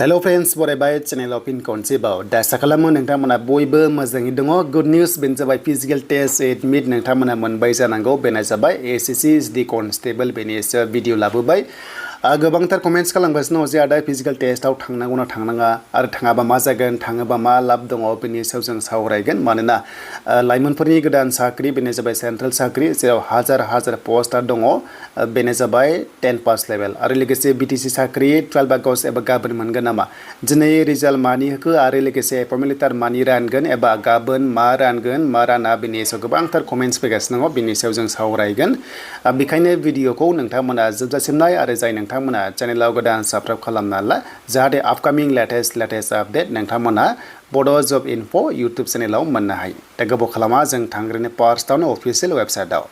Hello friends, बरायबाय चेनेलाव फिन Constable दा साखालामो नोंथांमोना बयबो मोजाङै दङ गुड निउज बेनो जाबाय फिजिकल टेस्ट एडमिट नोंथांमोना मोनबाय जानांगौ बेनो जाबाय SSC the Constable बेनि भिडिअ लाबोबाय गोबांथार कमेन्ट्स खालामगासिनो जे आदा फिजिकल टेस्टआव थांनांगौना थांनाङा आरो थाङाबा मा जागोन थाङोबा मा लाब दङ बेनि सायाव जों सावरायगोन मानोना लाइमोनफोरनि गोदान साख्रि बेनो जाबाय सेन्ट्रेल साख्रि जेराव हाजार पस्टआ दङ बेनो जाबाय 10 पास लेभेल आरो लोगोसे BtC साख्रि 12 आगस्ट एबा गाबोन मोनगोन नामा दिनै रिजाल्ट मानि होखो आरो लोगोसे एपइन्टमेन्ट लेटार मानि रानगोन एबा गाबोन मा रानगोन मा राना बेनि सायाव गोबांथार कमेन्ट्स फैगासिनो दङ बेनि सायाव जों सावरायगोन बेखायनो भिडिअखौ नोंथांमोना जोबजासिम नाय आरो जाय नोंथांमोना चेनेलाव गोदान साबस्क्राइब खालामना ला जाहाथे आपकामिं लेटेस्ट आपडेट नोंथांमोना बड' जब इनफो यूट्यूब चेनेलाव मोननो हायो दा गोबाव खालामा जों थांग्रोनो फार्स्टआवनो अफिशियेल वेबसाइटआव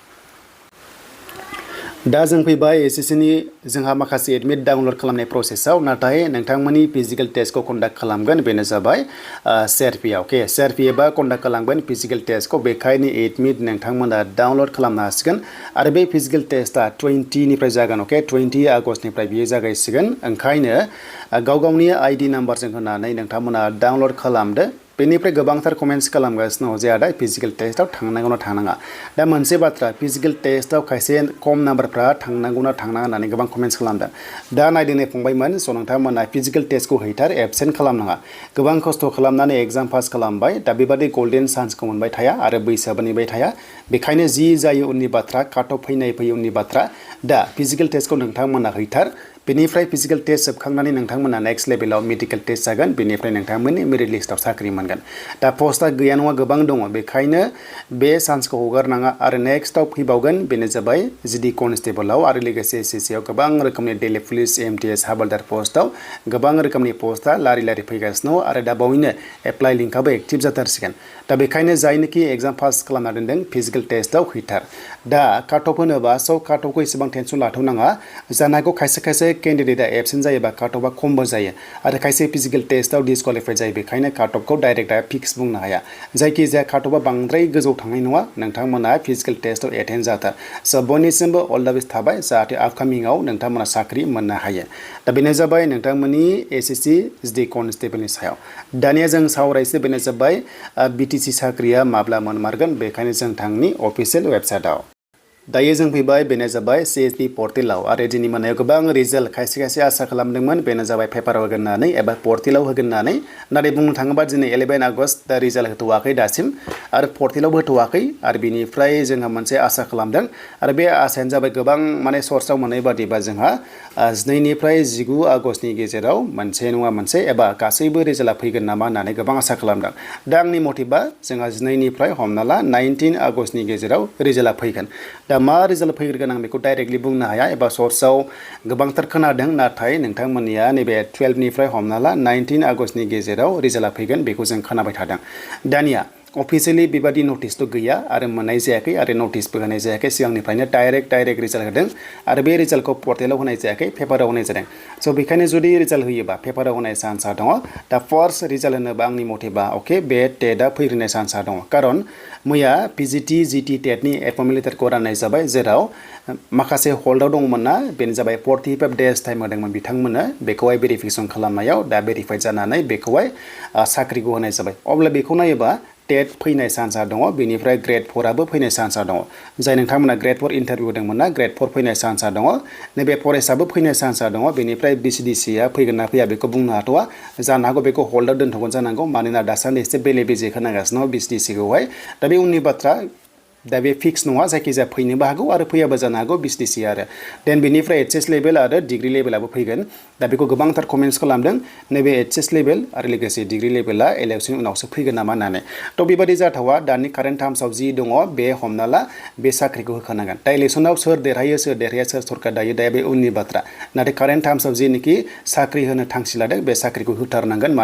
दा जों फैबाय SSC नि जोंहा माखासे एडमिट डाउनलड खालामनाय प्रसेसआव नाथाय नोंथांमोननि फिजिकल टेस्टखौ कन्डाक्ट खालामगोन बेनो जाबाय CRPF अके CRPF बा कन्डाक्ट खालामगोन फिजिकल टेस्टखौ बेखायनो एडमिट नोंथांमोना डाउनलड खालामनो हासिगोन आरो बे फिजिकल टेस्टआ 20 निफ्राय जागोन अके 20 आगस्टनिफ्राय बियो जागायसिगोन ओंखायनो गावगावनि आईडी नाम्बारजों होनानै नोंथांमोना डाउनलड खालामदो बेनिफ्राय गोबांथार कमेन्ट्स खालामगासिनो जे आदा फिजिकल टेस्टआव थांनांगौना थांनाङा दा मोनसे बाथ्रा फिजिकल टेस्टआव खायसे खम नाम्बारफ्रा थांनांगौना थांनाङा होननानै गोबां कमेन्ट्स खालामदों दा नायदोंनाय फंबायमोन स' नोंथांमोना फिजिकल टेस्टखौ हैथार एबसेन्ट खालामनाङा गोबां खस्थ' खालामनानै एग्जाम पास खालामबाय दा बेबादि गोल्डेन चान्सखौ मोनबाय थाया आरो बैसोआबो नेबाय थाया बेखायनो जि जायो उननि बाथ्रा काट अफ फैयो उननि बाथ्रा दा फिजिकल टेस्टखौ नोंथांमोना हैथार बेनिफ्राय फिजिकल टेस्ट जोबखांनानै नोंथांमोना नेक्स्ट लेभेलाव मेडिकेल टेस्ट जागोन बेनिफ्राय नोंथांमोननि मेरिट लिस्टआव साख्रि मोनगोन दा पस्टआ गैया नङा गोबां दङ बेखायनो बे चान्सखौ हगारनाङा आरो नेक्स्टआव फैबावगोन बेनो जाबाय जिडि कनस्टेबलाव आरो लोगोसे SSCआव गोबां रोखोमनि दिल्ली पुलिस MTS हावलदार पस्टआव गोबां रोखोमनि पस्टआ लारि फैगासिनो आरो दा बावैनो एप्लाइ लिंकआबो एक्टिभ जाथारसिगोन दा बेखायनो जायनोखि एग्जाम पास खालामना दोनदों फिजिकल टेस्टआव हैथार दा काट अफ होनोबा स' काट अफखौ एसेबां टेनसन लाथ'नाङा जानो हागौ खायसे कैंडिडेटआ एबसेन्ट जायोबा काट अफआ खमबो जायो आरो खायसे फिजिकल टेस्टआव डिसक्वालिफाइड जायो बेखायनो काट अफखौ डाइरेक्टआ फिक्स बुंनो हाया जायखिजाया काट अफआ बांद्राय गोजौ थांनाय नङा नोंथांमोना फिजिकल टेस्टआव एटेन्ड जाथार स' बयनिसिमबो अल द बेस्ट थाबाय जाहाथे आपकामिंआव नोंथांमोना साख्रि मोननो हायो दा बेनो जाबाय नोंथांमोननि SSC जिडि कनस्टेबलनि सायाव दानिया जों सावरायसो बेनो जाबाय BtC साख्रिया माब्ला मोनमारगोन बेखायनो जों थांनि अफिशियेल वेबसाइटआव दायो जों फैबाय बेनो जाबाय CSP पर्टेलाव आरो दिनै मोनायाव गोबां रिजाल्ट खायसे आसा खालामदोंमोन बेनो जाबाय पेपाराव होगोन होननानै एबा पर्टेलाव होगोन होननानै नाथाय बुंनो थाङोबा दिनै 11 आगस्ट दा रिजाल्ट होथ'वाखै दासिम आरो पर्टेलावबो होथ'वाखै आरो बिनिफ्राय जोंहा मोनसे आसा खालामदों आरो बे आसायानो जाबाय गोबां माने सर्सआव मोननाय बादिबा जोंहा 2 निफ्राय 19 आगस्टनि गेजेराव मोनसे नङा मोनसे एबा गासैबो रिजाल्टआ फैगोन नामा होननानै गोबां आसा खालामदों दा आंनि मथेबा जोंहा 12 निफ्राय हमना ला 19 आगस्टनि गेजेराव रिजाल्टआ फैगोन दा मा रिजाल्ट फैगोन आं बेखौ डाइरेक्टलि बुंनो हाया एबा सर्सआव गोबांथार खोनादों नाथाय नोंथांमोननिया नैबे 12 निफ्राय हमना ला 19 आगस्टनि गेजेराव रिजाल्टआ फैगोन बेखौ जों खोनाबाय थादों दानिया अफिसियेलि बेबादि नटिसथ' गैया आरो मोननाय जायाखै आरो नटिसबो होनाय जायाखै सिगांनिफ्रायनो डाइरेक्ट रिजाल्ट होदों आरो बे रिजाल्टखौ पर्टेलाव होनाय जायाखै पेपाराव होनाय जादों स' बेखायनो जुदि रिजाल्ट होयोबा पेपाराव होनाय चान्सआ दङ दा फार्स्ट रिजाल्ट होनोबा आंनि मथेबा अके बे टेटआ फैग्रोनाय चान्सआ दङ खारन मैया PGT GT टेटनि एपइन्टमेन्ट लेटारखौ राननाय जाबाय जेराव माखासे हल्डआव दंमोन ना बेनो जाबाय 45 डेज टाइम होदोंमोन बिथांमोननो बेखौहाय भेरिफिकेसन खालामनायाव दा भेरिफाइड जानानै बेखौहाय साख्रिखौ होनाय जाबाय अब्ला बेखौ नायोबा टेट फैनाय चान्सआ दङ बेनिफ्राय ग्रेड 4आबो फैनाय चान्सआ दङ जाय नोंथांमोना ग्रेड 4 इन्टारभिउ होदोंमोन ना ग्रेड 4 फैनाय चान्सआ दङ नैबे फरेस्टआबो फैनाय चान्सआ दङ बेनिफ्राय VCDCआ फैगोन ना फैया बेखौ बुंनो हाथ'वा जानो हागौ बेखौ हल्डआव दोनथ'गोन जानांगौ मानोना दासान्दि एसे बेले खोनागासिनो VCDCखौहाय दा बे उननि बाथ्रा दा बे फिक्स नङा जायखिजाया फैनोबो हागौ आरो फैयाबो जानो हागौ VCDC आरो देन बेनिफ्राय HS लेभेल आरो डिग्री लेभेलाबो फैगोन दा बेखौ गोबांथार कमेन्ट्स खालामदों नैबे HS लेभेल आरो लोगोसे डिग्री लेभेला इलेक्सन उनावसो फैगोन नामा होननानै थ' बेबादि जाथावा दानि कारेन्ट टार्म्सआव जि दङ बे हमना ला बे साख्रिखौ होखानांगोन दा इलेक्सनाव सोर देरहायो सोर सरकार दायो दा बे उननि बाथ्रा नाथाय कारेन्ट टार्म्सआव जेनोखि साख्रि होनो थांखि लादों बे साख्रिखौ होथारनांगोन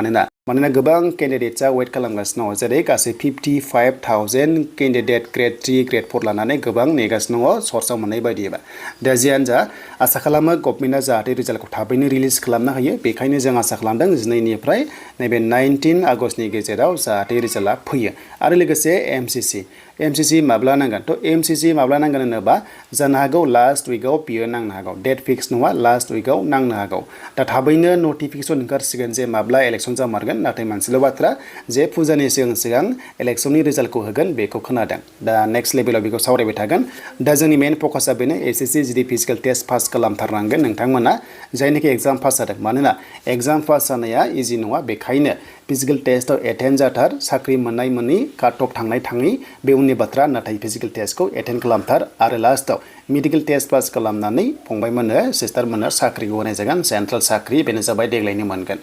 मानोना गोबां केन्डिडेट्सआ वेट खालामगासिनो दङ जेरै गासै 55,000 केन्डिडेट ग्रेड 3 ग्रेड 4 लानानै गोबां नेगासिनो दङ सर्सआव मोननाय बायदिबा दा जियानो जा आसा खालामो गभर्नमेन्टआ जाहाथे रिजाल्टखौ थाबैनो रिलिज खालामनो हायो बेखायनो जों आसा खालामदों 12 निफ्राय नैबे 19 आगस्टनि गेजेराव जाहाथे रिजाल्टआ फैयो आरो लोगोसे MCC माब्ला नांगोन तो MCC माब्ला नांगोन होनोबा जानो हागौ लास्ट उइकआव बियो नांनो हागौ डेट फिक्स नङा लास्ट उइकआव नांनो हागौ दा थाबैनो नटिफिकेसन ओंखारसिगोन जे माब्ला इलेक्सन जामारगोन नाथाय मोनसेल' बाथ्रा जे फुजानि सिगां इलेक्सननि रिजाल्टखौ होगोन बेखौ खोनादों दा नेक्स्ट लेभेलाव बेखौ सावरायबाय थागोन दा जोंनि मेन फकासआ बेनो SSC जिदि फिजिकेल टेस्ट पास खालामथारनांगोन नोंथांमोना जायनोखि एग्जाम पास जादों मानोना एग्जाम पास जानाया इजि नङा बेखायनो फिजिकेल टेस्टआव एटेन्ड जाथार साख्रि मोननाय मोनि काट अफ थांनाय थाङि बे उननि बाथ्रा नाथाय फिजिकेल टेस्टखौ एटेन्ड खालामथार आरो लास्टआव मेडिकेल टेस्ट पास खालामनानै फंबायमोननो सिस्टारमोननो साख्रिखौ होनाय जागोन सेन्ट्रेल साख्रि बेनो जाबाय देग्लायनो मोनगोन